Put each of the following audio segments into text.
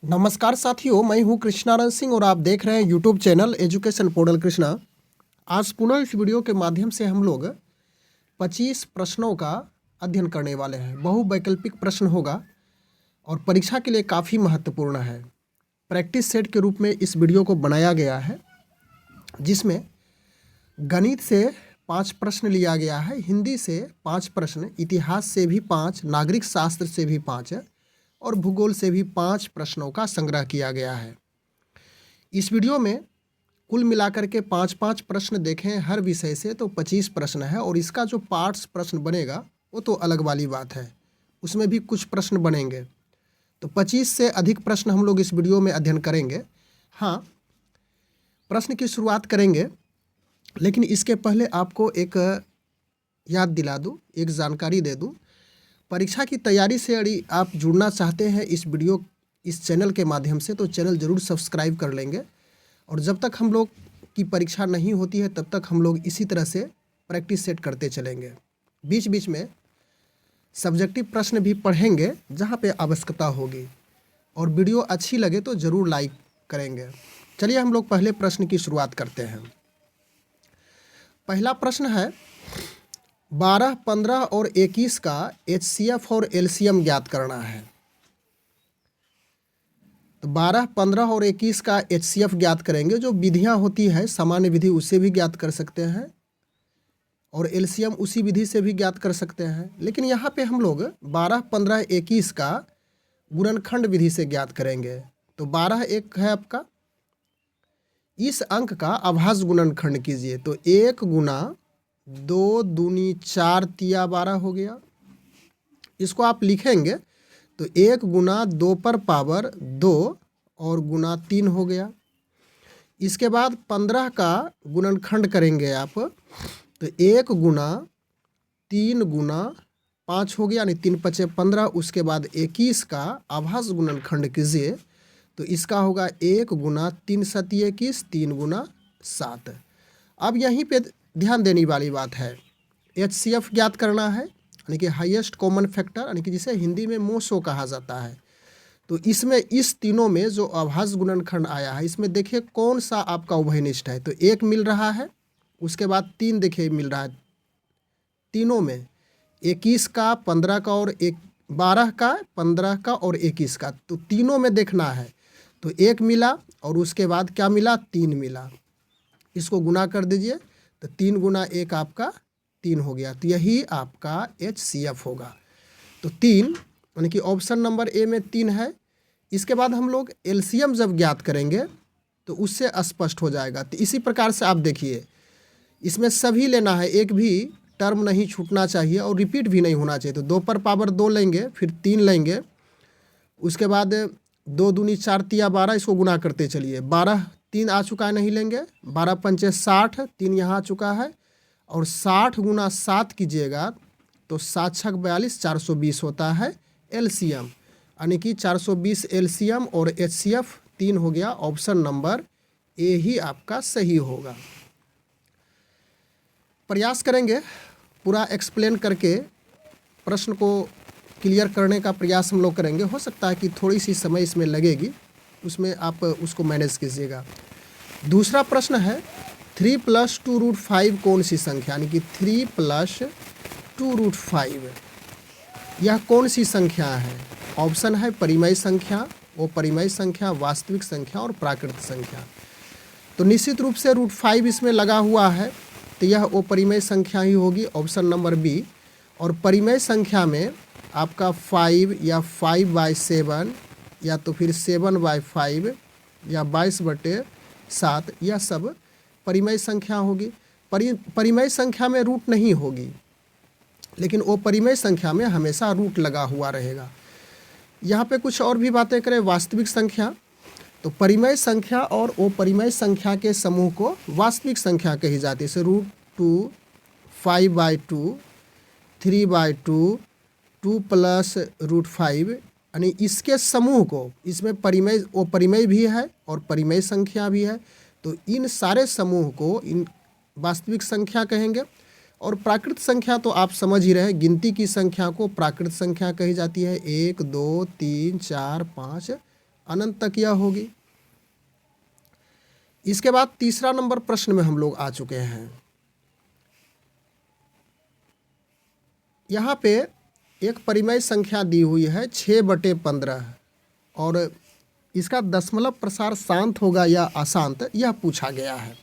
नमस्कार साथियों, मैं हूं कृष्णानंद सिंह और आप देख रहे हैं YouTube channel education portal Krishna. आज पुनः इस वीडियो के माध्यम से हम लोग 25 प्रश्नों का अध्ययन करने वाले हैं। बहुवैकल्पिक प्रश्न होगा और परीक्षा के लिए काफ़ी महत्वपूर्ण है। प्रैक्टिस सेट के रूप में इस वीडियो को बनाया गया है, जिसमें गणित से 5 प्रश्न लिया गया है, हिंदी से 5 प्रश्न, इतिहास से भी 5, नागरिक शास्त्र से भी 5 और भूगोल से भी 5 प्रश्नों का संग्रह किया गया है। इस वीडियो में कुल मिलाकर के 5-5 प्रश्न देखें हर विषय से, तो 25 प्रश्न है। और इसका जो पार्ट्स प्रश्न बनेगा वो तो अलग वाली बात है, उसमें भी कुछ प्रश्न बनेंगे। तो 25 से अधिक प्रश्न हम लोग इस वीडियो में अध्ययन करेंगे। हाँ, प्रश्न की शुरुआत करेंगे, लेकिन इसके पहले आपको एक याद दिला दूँ, एक जानकारी दे दूँ। परीक्षा की तैयारी से यदि आप जुड़ना चाहते हैं इस चैनल के माध्यम से, तो चैनल ज़रूर सब्सक्राइब कर लेंगे। और जब तक हम लोग की परीक्षा नहीं होती है तब तक हम लोग इसी तरह से प्रैक्टिस सेट करते चलेंगे। बीच बीच में सब्जेक्टिव प्रश्न भी पढ़ेंगे जहाँ पे आवश्यकता होगी। और वीडियो अच्छी लगे तो ज़रूर लाइक करेंगे। चलिए हम लोग पहले प्रश्न की शुरुआत करते हैं। पहला प्रश्न है, 12, 15 और 21 का HCF और LCM ज्ञात करना है। तो 12, 15 और 21 का HCF ज्ञात करेंगे। जो विधियां होती है, सामान्य विधि, उससे भी ज्ञात कर सकते हैं और LCM उसी विधि से भी ज्ञात कर सकते हैं। लेकिन यहाँ पे हम लोग 12, 15, 21 का गुणनखंड विधि से ज्ञात करेंगे। तो 12 एक है आपका, इस अंक का आभास गुणनखंड कीजिए। तो 1 गुना 2 दूनी 4 तिया 12 हो गया। इसको आप लिखेंगे तो 1 गुना 2 पर पावर 2 और गुना 3 हो गया। इसके बाद 15 का गुणनखंड करेंगे आप, तो 1 गुना 3 गुना 5 हो गया, यानी 3 पचे 15। उसके बाद 21 का आभास गुणनखंड कीजिए, तो इसका होगा 1 गुना 3 सती 21, 3 गुना 7। अब यहीं पे ध्यान देने वाली बात है, HCF ज्ञात करना है, यानी कि हाईएस्ट कॉमन फैक्टर, यानी कि जिसे हिंदी में मोसो कहा जाता है। तो इसमें इस तीनों में जो आभास गुणनखंड आया है, इसमें देखिए कौन सा आपका उभयनिष्ठ है। तो 1 मिल रहा है, उसके बाद 3 देखिए मिल रहा है। तीनों में 21 का, 15 का और 12 का, 15 का और 21 का, तो तीनों में देखना है। तो 1 मिला और उसके बाद क्या मिला, 3 मिला। इसको गुना कर दीजिए, तो 3 गुना 1 आपका 3 हो गया। तो यही आपका HCF होगा। तो 3, यानी कि ऑप्शन नंबर ए में 3 है। इसके बाद हम लोग LCM जब ज्ञात करेंगे तो उससे स्पष्ट हो जाएगा। तो इसी प्रकार से आप देखिए, इसमें सभी लेना है, एक भी टर्म नहीं छूटना चाहिए और रिपीट भी नहीं होना चाहिए। तो 2 पर पावर 2 लेंगे, फिर 3 लेंगे, उसके बाद 2 दूनी 4 तिया 12, इसको गुना करते चलिए। 12 3 आ चुका है, नहीं लेंगे। 12 पंचे 60, 3 यहाँ आ चुका है, और 60 गुना 7 कीजिएगा तो 7 छक 42, 420 होता है LCM, यानी कि 420 LCM और HCF 3 हो गया। ऑप्शन नंबर ए ही आपका सही होगा। प्रयास करेंगे पूरा एक्सप्लेन करके प्रश्न को क्लियर करने का प्रयास हम लोग करेंगे। हो सकता है कि थोड़ी सी समय इसमें लगेगी, उसमें आप उसको मैनेज कीजिएगा। दूसरा प्रश्न है, 3 + 2√5 कौन सी संख्या, यानी कि 3 + 2√5 यह कौन सी संख्या है। ऑप्शन है परिमेय संख्या, अपरिमेय संख्या, वास्तविक संख्या और प्राकृत संख्या। तो निश्चित रूप से √5 इसमें लगा हुआ है, तो यह अपरिमेय संख्या ही होगी, ऑप्शन नंबर बी। और परिमेय संख्या में आपका 5 या 5/7 या तो फिर 7/5 या 22/7, यह सब परिमेय संख्या होगी। परिमेय संख्या में रूट नहीं होगी, लेकिन वो परिमेय संख्या में हमेशा रूट लगा हुआ रहेगा। यहाँ पे कुछ और भी बातें करें, वास्तविक संख्या, तो परिमेय संख्या और अपरिमेय संख्या के समूह को वास्तविक संख्या कही जाती है। जैसे √2, 5/2, 3/2, 2 + √5, यानी इसके समूह को, इसमें परिमेय अपरिमेय भी है और परिमेय संख्या भी है, तो इन सारे समूह को इन वास्तविक संख्या कहेंगे। और प्राकृत संख्या तो आप समझ ही रहे, गिनती की संख्या को प्राकृत संख्या कही जाती है। 1, 2, 3, 4, 5 अनंत तक यह होगी। इसके बाद तीसरा नंबर प्रश्न में हम लोग आ चुके हैं। यहाँ पे एक परिमेय संख्या दी हुई है 6/15 और इसका दशमलव प्रसार शांत होगा या अशांत, यह पूछा गया है।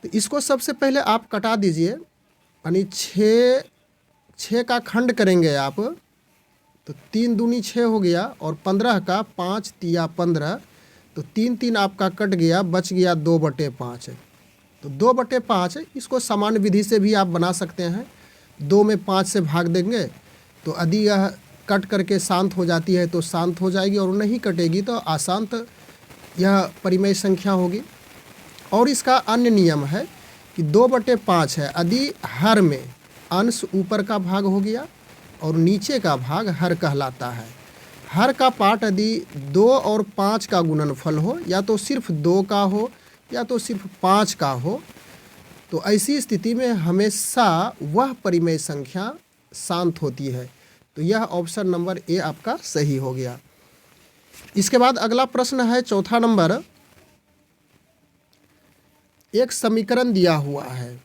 तो इसको सबसे पहले आप कटा दीजिए, यानी 6 का खंड करेंगे आप, तो 3 दूनी 6 हो गया और 15 का 5 तिया 15, तो 3 आपका कट गया, बच गया 2/5। तो 2/5 इसको सामान्य विधि से भी आप बना सकते हैं। 2 में 5 से भाग देंगे तो यदि यह कट करके शांत हो जाती है तो शांत हो जाएगी, और नहीं कटेगी तो अशांत यह परिमेय संख्या होगी। और इसका अन्य नियम है कि 2/5 है, यदि हर में अंश ऊपर का भाग हो गया और नीचे का भाग हर कहलाता है। हर का पार्ट यदि 2 और 5 का गुणनफल हो, या तो सिर्फ 2 का हो या तो सिर्फ 5 का हो, तो ऐसी स्थिति में हमेशा वह परिमेय संख्या शांत होती है। तो यह ऑप्शन नंबर ए आपका सही हो गया। इसके बाद अगला प्रश्न है चौथा नंबर। एक समीकरण दिया हुआ है,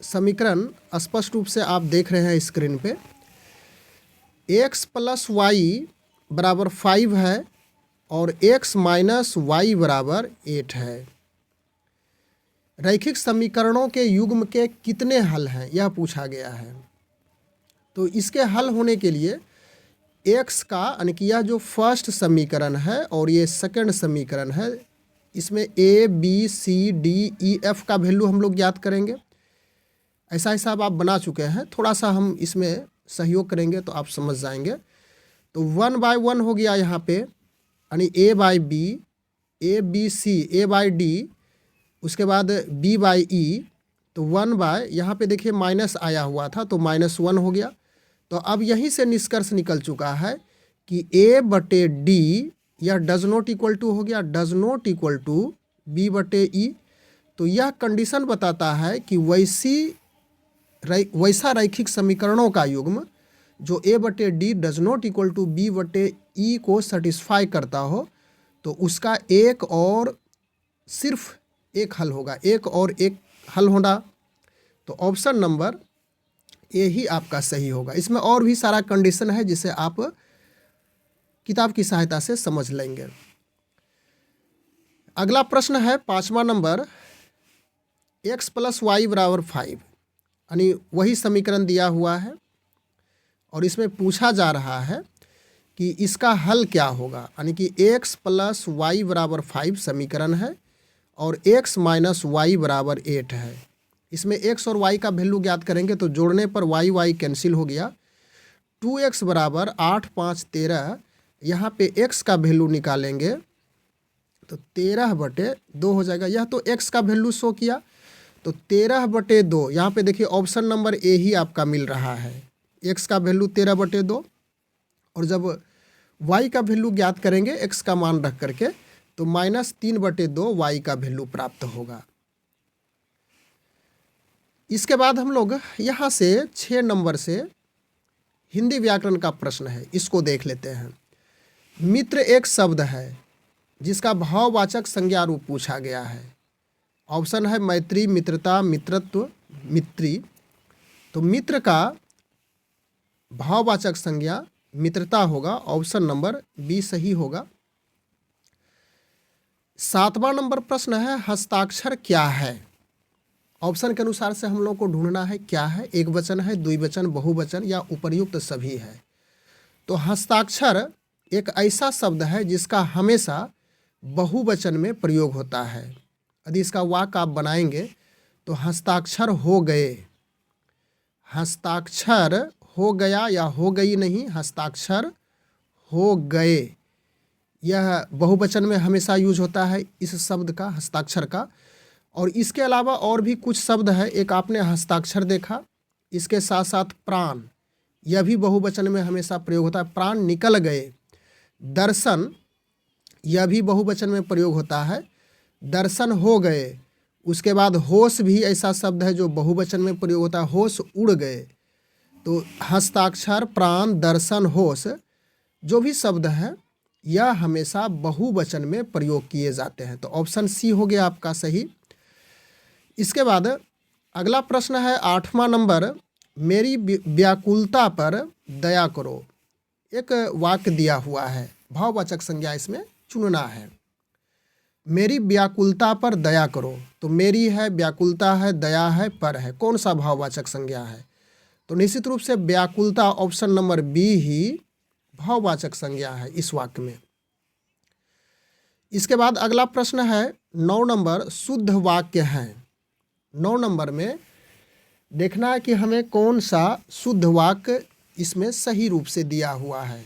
समीकरण स्पष्ट रूप से आप देख रहे हैं स्क्रीन पे। x + y = 5 है और x - y = 8 है। रैखिक समीकरणों के युग्म के कितने हल हैं, यह पूछा गया है। तो इसके हल होने के लिए x का, यानी कि यह जो फर्स्ट समीकरण है और ये सेकंड समीकरण है, इसमें a b c d e f का वैल्यू हम लोग ज्ञात करेंगे। ऐसा हिसाब आप बना चुके हैं, थोड़ा सा हम इसमें सहयोग करेंगे तो आप समझ जाएंगे। तो 1/1 हो गया यहाँ पे, यानी a/b, a/b/c, a/d, उसके बाद b/e, तो 1/ यहाँ पे देखिए माइनस आया हुआ था तो -1 हो गया। तो अब यहीं से निष्कर्ष निकल चुका है कि a/d यह डज नॉट इक्वल टू हो गया, does not equal to b/e। तो यह कंडीशन बताता है कि वैसा रैखिक समीकरणों का युग्म जो a/d does not equal to b/e को सेटिस्फाई करता हो, तो उसका एक और सिर्फ एक हल होगा, एक और एक हल होना। तो ऑप्शन नंबर ए ही आपका सही होगा। इसमें और भी सारा कंडीशन है जिसे आप किताब की सहायता से समझ लेंगे। अगला प्रश्न है 5वां नंबर। x + y = 5, यानी वही समीकरण दिया हुआ है और इसमें पूछा जा रहा है कि इसका हल क्या होगा। यानी कि x + y = 5 समीकरण है और x - y = 8 है। इसमें x और y का वैल्यू ज्ञात करेंगे तो जोड़ने पर y कैंसिल हो गया। 2x = 8 5 13, यहाँ पे x का वैल्यू निकालेंगे तो 13/2 हो जाएगा। यह तो x का वैल्यू शो किया, तो 13/2, यहाँ पे देखिए ऑप्शन नंबर ए ही आपका मिल रहा है। x का वैल्यू 13/2 और जब y का वैल्यू ज्ञात करेंगे x का मान रख करके, तो -3/2 y का वैल्यू प्राप्त होगा। इसके बाद हम लोग यहाँ से 6 नंबर से हिंदी व्याकरण का प्रश्न है, इसको देख लेते हैं। मित्र एक शब्द है जिसका भाववाचक संज्ञा रूप पूछा गया है। ऑप्शन है मैत्री, मित्रता, मित्रत्व, मित्री। तो मित्र का भाववाचक संज्ञा मित्रता होगा, ऑप्शन नंबर बी सही होगा। 7वां नंबर प्रश्न है हस्ताक्षर क्या है। ऑप्शन के अनुसार से हम लोग को ढूंढना है क्या है, एक वचन है, द्विवचन, बहुवचन या उपर्युक्त सभी है। तो हस्ताक्षर एक ऐसा शब्द है जिसका हमेशा बहुवचन में प्रयोग होता है। यदि इसका वाक्य आप बनाएंगे तो हस्ताक्षर हो गए, हस्ताक्षर हो गया या हो गई नहीं, हस्ताक्षर हो गए, यह बहुवचन में हमेशा यूज होता है इस शब्द का, हस्ताक्षर का। और इसके अलावा और भी कुछ शब्द है। एक आपने हस्ताक्षर देखा, इसके साथ साथ प्राण, यह भी बहुवचन में हमेशा प्रयोग होता है। प्राण निकल गए। दर्शन, यह भी बहुवचन में प्रयोग होता है। दर्शन हो गए। उसके बाद होश भी ऐसा शब्द है जो बहुवचन में प्रयोग होता है, होश उड़ गए। तो हस्ताक्षर, प्राण, दर्शन, होश जो भी शब्द है यह हमेशा बहुवचन में प्रयोग किए जाते हैं। तो ऑप्शन सी हो गया आपका सही। इसके बाद अगला प्रश्न है 8वां नंबर, मेरी व्याकुलता पर दया करो। एक वाक्य दिया हुआ है, भाववाचक संज्ञा इसमें चुनना है। मेरी व्याकुलता पर दया करो, तो मेरी है, व्याकुलता है, दया है, पर है, कौन सा भाववाचक संज्ञा है? तो निश्चित रूप से व्याकुलता ऑप्शन नंबर बी ही भाववाचक संज्ञा है इस वाक्य में। इसके बाद अगला प्रश्न है 9 नंबर, शुद्ध वाक्य है। 9 नंबर में देखना है कि हमें कौन सा शुद्ध वाक्य इसमें सही रूप से दिया हुआ है।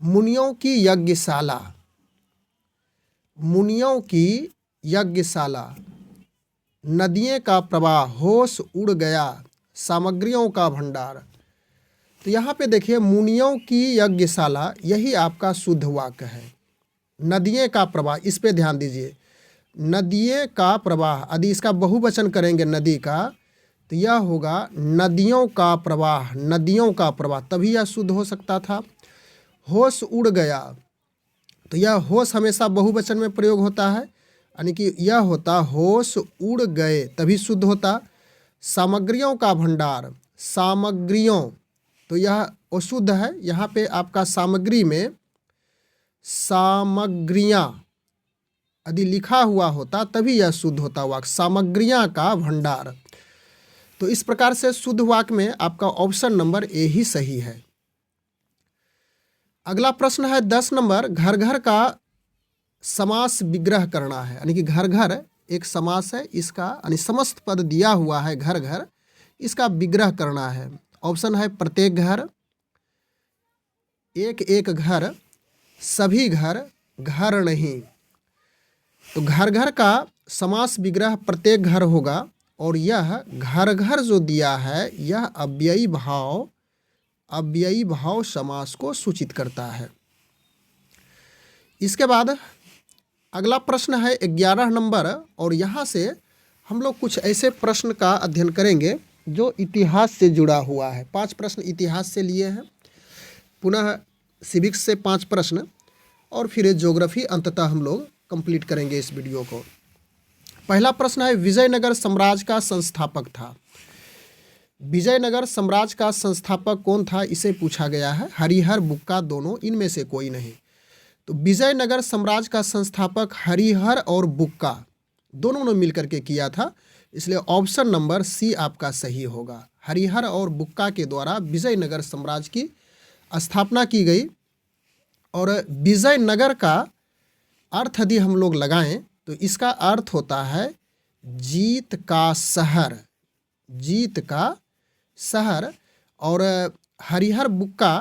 मुनियों की यज्ञशाला, मुनियों की यज्ञशाला, नदियों का प्रवाह, होश उड़ गया, सामग्रियों का भंडार। तो यहाँ पे देखिए मुनियों की यज्ञशाला, यही आपका शुद्ध वाक्य है। नदियों का प्रवाह, इस पे ध्यान दीजिए। नदियों का प्रवाह, यदि इसका बहुवचन करेंगे नदी का, तो यह होगा नदियों का प्रवाह, नदियों का प्रवाह, तभी यह शुद्ध हो सकता था। होश उड़ गया, तो यह होश हमेशा बहुवचन में प्रयोग होता है, यानी कि यह होता होश उड़ गए, तभी शुद्ध होता। सामग्रियों का भंडार, सामग्रियों, तो यह अशुद्ध है। यहाँ पे आपका सामग्री में सामग्रियाँ यदि लिखा हुआ होता तभी यह शुद्ध होता वाक्य, सामग्रियाँ का भंडार। तो इस प्रकार से शुद्ध वाक्य में आपका ऑप्शन नंबर ए ही सही है। अगला प्रश्न है 10 नंबर, घर घर का समास विग्रह करना है, यानी कि घर घर एक समास है, इसका यानी समस्त पद दिया हुआ है घर घर, इसका विग्रह करना है। ऑप्शन है प्रत्येक घर, एक एक घर, सभी घर, घर नहीं। तो घर घर का समास विग्रह प्रत्येक घर होगा, और यह घर घर जो दिया है यह अव्ययी भाव समास को सूचित करता है। इसके बाद अगला प्रश्न है 11 नंबर, और यहाँ से हम लोग कुछ ऐसे प्रश्न का अध्ययन करेंगे जो इतिहास से जुड़ा हुआ है। 5 प्रश्न इतिहास से लिए हैं, पुनः सिविक्स से 5 प्रश्न, और फिर ज्योग्राफी अंततः हम लोग कंप्लीट करेंगे इस वीडियो को। पहला प्रश्न है, विजयनगर साम्राज्य का संस्थापक था। विजयनगर साम्राज्य का संस्थापक कौन था, इसे पूछा गया है। हरिहर, बुक्का, दोनों, इनमें से कोई नहीं। तो विजयनगर साम्राज्य का संस्थापक हरिहर और बुक्का दोनों ने मिलकर के किया था, इसलिए ऑप्शन नंबर सी आपका सही होगा। हरिहर और बुक्का के द्वारा विजयनगर साम्राज्य की स्थापना की गई। और विजयनगर का अर्थ यदि हम लोग लगाएं तो इसका अर्थ होता है जीत का शहर, जीत का शहर। और हरिहर बुक्का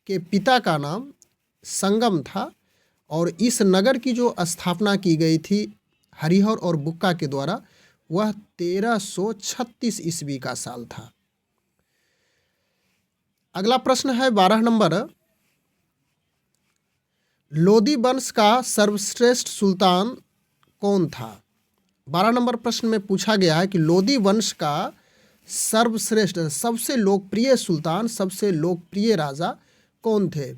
के पिता का नाम संगम था, और इस नगर की जो स्थापना की गई थी हरिहर और बुक्का के द्वारा, वह 1336 ईस्वी का साल था। अगला प्रश्न है 12 नंबर, लोदी वंश का सर्वश्रेष्ठ सुल्तान कौन था। 12 नंबर प्रश्न में पूछा गया है कि लोदी वंश का सर्वश्रेष्ठ, सबसे लोकप्रिय सुल्तान, सबसे लोकप्रिय राजा कौन थे।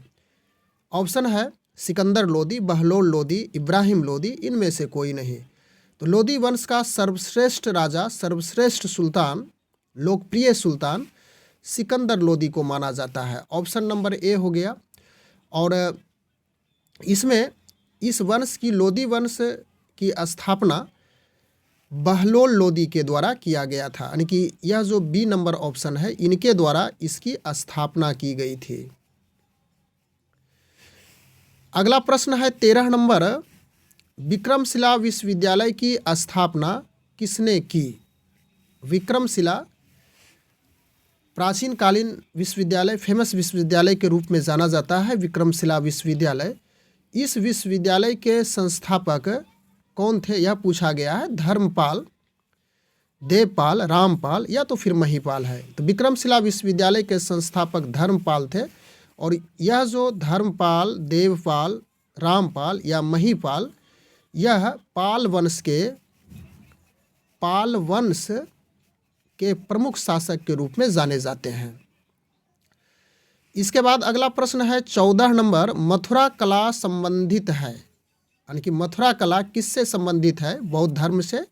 ऑप्शन है सिकंदर लोदी, बहलोल लोदी, इब्राहिम लोदी, इनमें से कोई नहीं। तो लोदी वंश का सर्वश्रेष्ठ राजा, सर्वश्रेष्ठ सुल्तान, लोकप्रिय सुल्तान सिकंदर लोदी को माना जाता है। ऑप्शन नंबर ए हो गया। और इसमें इस वंश की, लोदी वंश की स्थापना बहलोल लोदी के द्वारा किया गया था, यानी कि यह जो बी नंबर ऑप्शन है, इनके द्वारा इसकी स्थापना की गई थी। अगला प्रश्न है 13 नंबर, विक्रमशिला विश्वविद्यालय की स्थापना किसने की। विक्रमशिला प्राचीन कालीन विश्वविद्यालय, फेमस विश्वविद्यालय के रूप में जाना जाता है विक्रमशिला विश्वविद्यालय। इस विश्वविद्यालय के संस्थापक कौन थे, यह पूछा गया है। धर्मपाल, देवपाल, रामपाल या तो फिर महिपाल है। तो विक्रमशिला विश्वविद्यालय के संस्थापक धर्मपाल थे, और यह जो धर्मपाल, देवपाल, रामपाल या महिपाल, यह पाल वंश के प्रमुख शासक के रूप में जाने जाते हैं। इसके बाद अगला प्रश्न है 14 नंबर, मथुरा कला संबंधित है, यानी कि मथुरा कला किससे संबंधित है? बौद्ध धर्म से,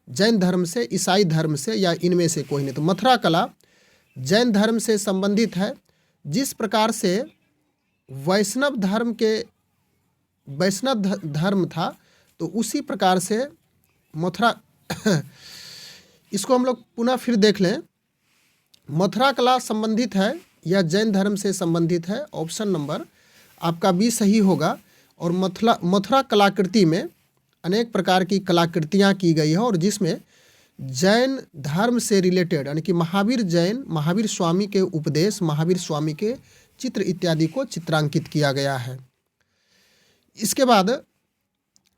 जैन धर्म से, ईसाई धर्म से, या इनमें से कोई नहीं। तो मथुरा कला जैन धर्म से संबंधित है। जिस प्रकार से वैष्णव धर्म था, तो उसी प्रकार से मथुरा इसको हम लोग पुनः फिर देख लें। मथुरा कला संबंधित है या जैन धर्म से संबंधित है? ऑप्शन नंबर आपका बी सही होगा। और मथुरा कलाकृति में अनेक प्रकार की कलाकृतियाँ की गई है, और जिसमें जैन धर्म से रिलेटेड, यानी कि महावीर स्वामी के उपदेश, महावीर स्वामी के चित्र इत्यादि को चित्रांकित किया गया है। इसके बाद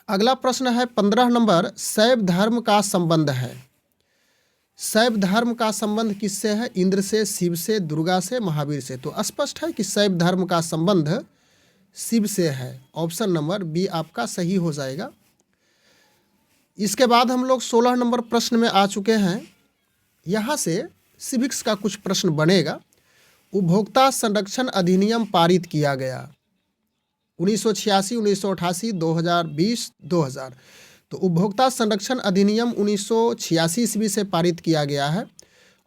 अगला प्रश्न है 15 नंबर, शैव धर्म का संबंध है। शैव धर्म का संबंध किससे है? इंद्र से, शिव से, दुर्गा से, महावीर से। तो स्पष्ट है कि शैव धर्म का संबंध शिव से है। ऑप्शन नंबर बी आपका सही हो जाएगा। इसके बाद हम लोग 16 नंबर प्रश्न में आ चुके हैं। यहाँ से सिविक्स का कुछ प्रश्न बनेगा। उपभोक्ता संरक्षण अधिनियम पारित किया गया 1986, 1988, 2020, 2000। तो उपभोक्ता संरक्षण अधिनियम 1986 ईस्वी से पारित किया गया है,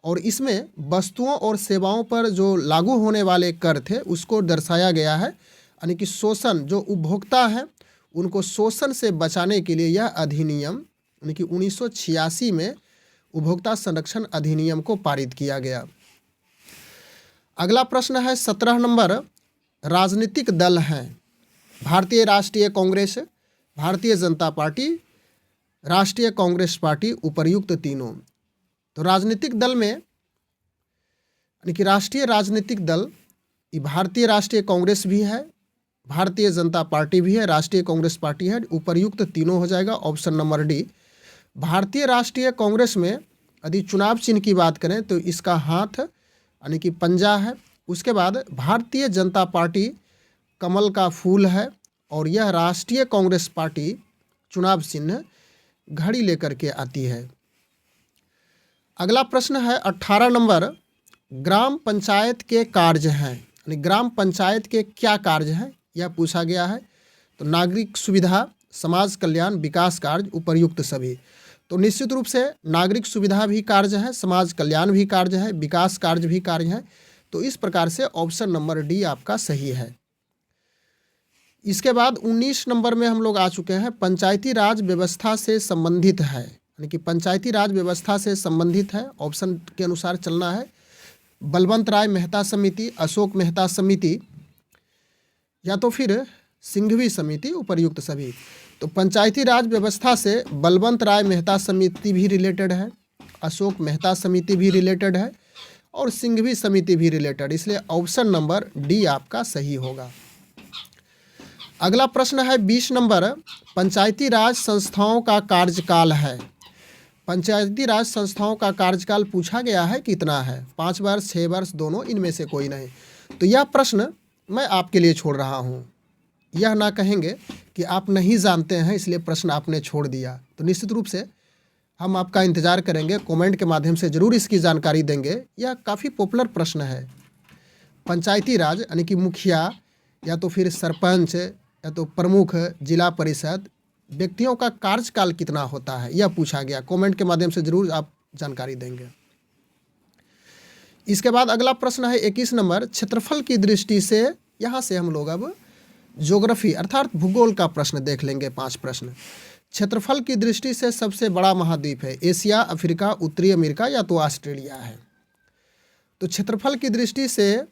और इसमें वस्तुओं और सेवाओं पर जो लागू होने वाले कर थे उसको दर्शाया गया है। यानी कि शोषण, जो उपभोक्ता हैं उनको शोषण से बचाने के लिए यह अधिनियम, यानी कि 1986 में उपभोक्ता संरक्षण अधिनियम को पारित किया गया। अगला प्रश्न है 17 नंबर, राजनीतिक दल हैं। भारतीय राष्ट्रीय कांग्रेस, भारतीय जनता पार्टी, राष्ट्रीय कांग्रेस पार्टी, उपर्युक्त तीनों। तो राजनीतिक दल में, यानी कि राष्ट्रीय राजनीतिक दल, ये भारतीय राष्ट्रीय कांग्रेस भी है, भारतीय जनता पार्टी भी है, राष्ट्रीय कांग्रेस पार्टी है, उपर्युक्त तीनों हो जाएगा। Option number D. भारतीय राष्ट्रीय कांग्रेस में यदि चुनाव चिन्ह की बात करें तो इसका हाथ, यानी कि पंजा है। उसके बाद भारतीय जनता पार्टी कमल का फूल है, और यह राष्ट्रीय कांग्रेस पार्टी चुनाव चिन्ह घड़ी लेकर के आती है। अगला प्रश्न है 18 नंबर, ग्राम पंचायत के कार्य हैं। यानी ग्राम पंचायत के क्या कार्य हैं, यह पूछा गया है। तो नागरिक सुविधा, समाज कल्याण, विकास कार्य, उपर्युक्त सभी। तो निश्चित रूप से नागरिक सुविधा भी कार्य है, समाज कल्याण भी कार्य है, विकास कार्य भी कार्य है। तो इस प्रकार से ऑप्शन नंबर डी आपका सही है। इसके बाद 19 नंबर में हम लोग आ चुके हैं, पंचायती राज व्यवस्था से संबंधित है। यानी कि पंचायती राज व्यवस्था से संबंधित है, ऑप्शन के अनुसार चलना है। बलवंत राय मेहता समिति, अशोक मेहता समिति, या तो फिर सिंघवी समिति, उपर्युक्त सभी। तो पंचायती राज व्यवस्था से बलवंत राय मेहता समिति भी रिलेटेड है, अशोक मेहता समिति भी रिलेटेड है, और सिंघवी समिति भी रिलेटेड, इसलिए ऑप्शन नंबर डी आपका सही होगा। अगला प्रश्न है 20 नंबर, पंचायती राज संस्थाओं का कार्यकाल है। पंचायती राज संस्थाओं का कार्यकाल पूछा गया है, कितना है? 5 वर्ष, 6 वर्ष, दोनों, इनमें से कोई नहीं। तो यह प्रश्न मैं आपके लिए छोड़ रहा हूँ। यह ना कहेंगे कि आप नहीं जानते हैं इसलिए प्रश्न आपने छोड़ दिया। तो निश्चित रूप से हम आपका इंतज़ार करेंगे, कमेंट के माध्यम से ज़रूर इसकी जानकारी देंगे। यह काफ़ी पॉपुलर प्रश्न है। पंचायती राज यानी कि मुखिया, या तो फिर सरपंच, या तो प्रमुख जिला परिषद, व्यक्तियों का कार्यकाल कितना होता है, यह पूछा गया। कमेंट के माध्यम से ज़रूर आप जानकारी देंगे। इसके बाद अगला प्रश्न है 21 नंबर, क्षेत्रफल की दृष्टि से। यहाँ से हम लोग अब ज्योग्राफी अर्थात भूगोल का प्रश्न देख लेंगे। 5 प्रश्न। क्षेत्रफल की दृष्टि से सबसे बड़ा महाद्वीप है एशिया, अफ्रीका, उत्तरी अमेरिका, या तो ऑस्ट्रेलिया है। तो क्षेत्रफल की दृष्टि से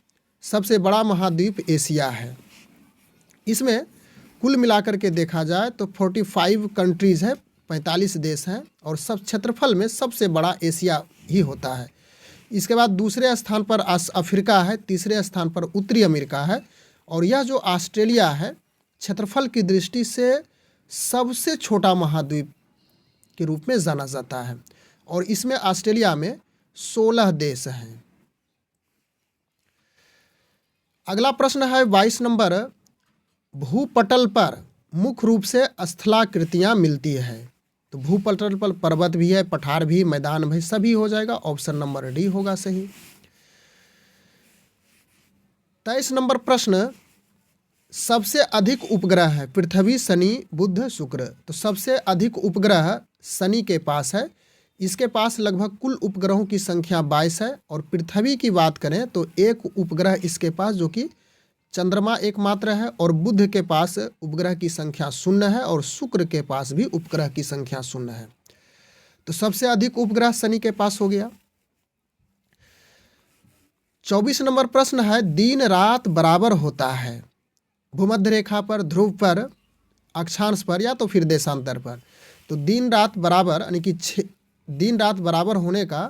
सबसे बड़ा महाद्वीप एशिया है। इसमें कुल मिलाकर के देखा जाए तो 45 कंट्रीज़ है, 45 देश हैं, और सब क्षेत्रफल में सबसे बड़ा एशिया ही होता है। इसके बाद दूसरे स्थान पर अफ्रीका है, तीसरे स्थान पर उत्तरी अमेरिका है, और यह जो ऑस्ट्रेलिया है क्षेत्रफल की दृष्टि से सबसे छोटा महाद्वीप के रूप में जाना जाता है, और इसमें ऑस्ट्रेलिया में 16 देश हैं। अगला प्रश्न है 22 नंबर, भूपटल पर मुख्य रूप से स्थलाकृतियाँ मिलती है। तो भूपटल पर पर्वत भी है, पठार भी, मैदान भी, सभी हो जाएगा। ऑप्शन नंबर डी होगा सही। 23 नंबर प्रश्न, सबसे अधिक उपग्रह है पृथ्वी, शनि, बुध, शुक्र। तो सबसे अधिक उपग्रह शनि के पास है। इसके पास लगभग कुल उपग्रहों की संख्या 22 है। और पृथ्वी की बात करें तो एक उपग्रह इसके पास जो कि चंद्रमा एकमात्र है। और बुध के पास उपग्रह की संख्या 0 है और शुक्र के पास भी उपग्रह की संख्या 0 है। तो सबसे अधिक उपग्रह शनि के पास हो गया। 24 नंबर प्रश्न है, दिन रात बराबर होता है भूमध्य रेखा पर, ध्रुव पर, अक्षांश पर या तो फिर देशांतर पर। तो दिन रात बराबर यानी कि दिन रात बराबर होने का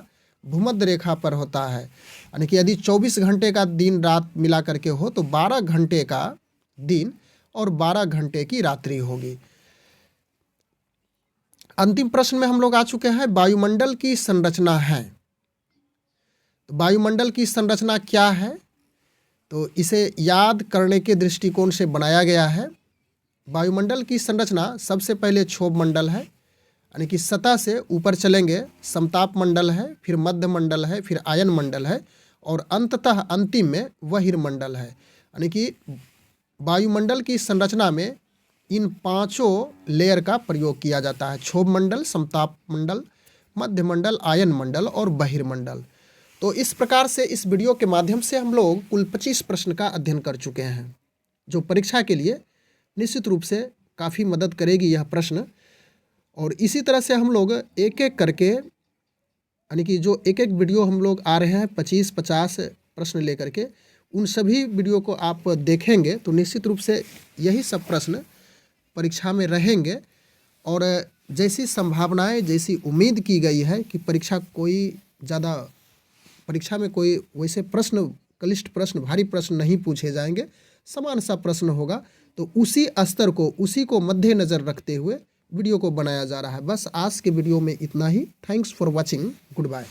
भूमध्य रेखा पर होता है। यानी कि यदि 24 घंटे का दिन रात मिला करके हो तो 12 घंटे का दिन और 12 घंटे की रात्रि होगी। अंतिम प्रश्न में हम लोग आ चुके हैं, वायुमंडल की संरचना है। तो वायुमंडल की संरचना क्या है, तो इसे याद करने के दृष्टिकोण से बनाया गया है। वायुमंडल की संरचना सबसे पहले क्षोभ मंडल है, यानी कि सतह से ऊपर चलेंगे समताप मंडल है, फिर मध्य मंडल है, फिर आयन मंडल है और अंततः अंतिम में बहिर्मंडल है। यानी कि वायुमंडल की संरचना में इन 5 लेयर का प्रयोग किया जाता है, क्षोभ मंडल, समताप मंडल, मध्य मंडल, आयन मंडल और बहिर्मंडल। तो इस प्रकार से इस वीडियो के माध्यम से हम लोग कुल 25 प्रश्न का अध्ययन कर चुके हैं, जो परीक्षा के लिए निश्चित रूप से काफ़ी मदद करेगी यह प्रश्न। और इसी तरह से हम लोग एक एक करके, यानी कि जो एक एक वीडियो हम लोग आ रहे हैं 25-50 प्रश्न लेकर के, उन सभी वीडियो को आप देखेंगे तो निश्चित रूप से यही सब प्रश्न परीक्षा में रहेंगे। और जैसी संभावनाएं, जैसी उम्मीद की गई है कि परीक्षा में कोई वैसे प्रश्न, क्लिष्ट प्रश्न, भारी प्रश्न नहीं पूछे जाएंगे, समान सा प्रश्न होगा। तो उसी स्तर को, उसी को मद्देनज़र रखते हुए वीडियो को बनाया जा रहा है। बस आज के वीडियो में इतना ही। Thanks for watching. Good bye.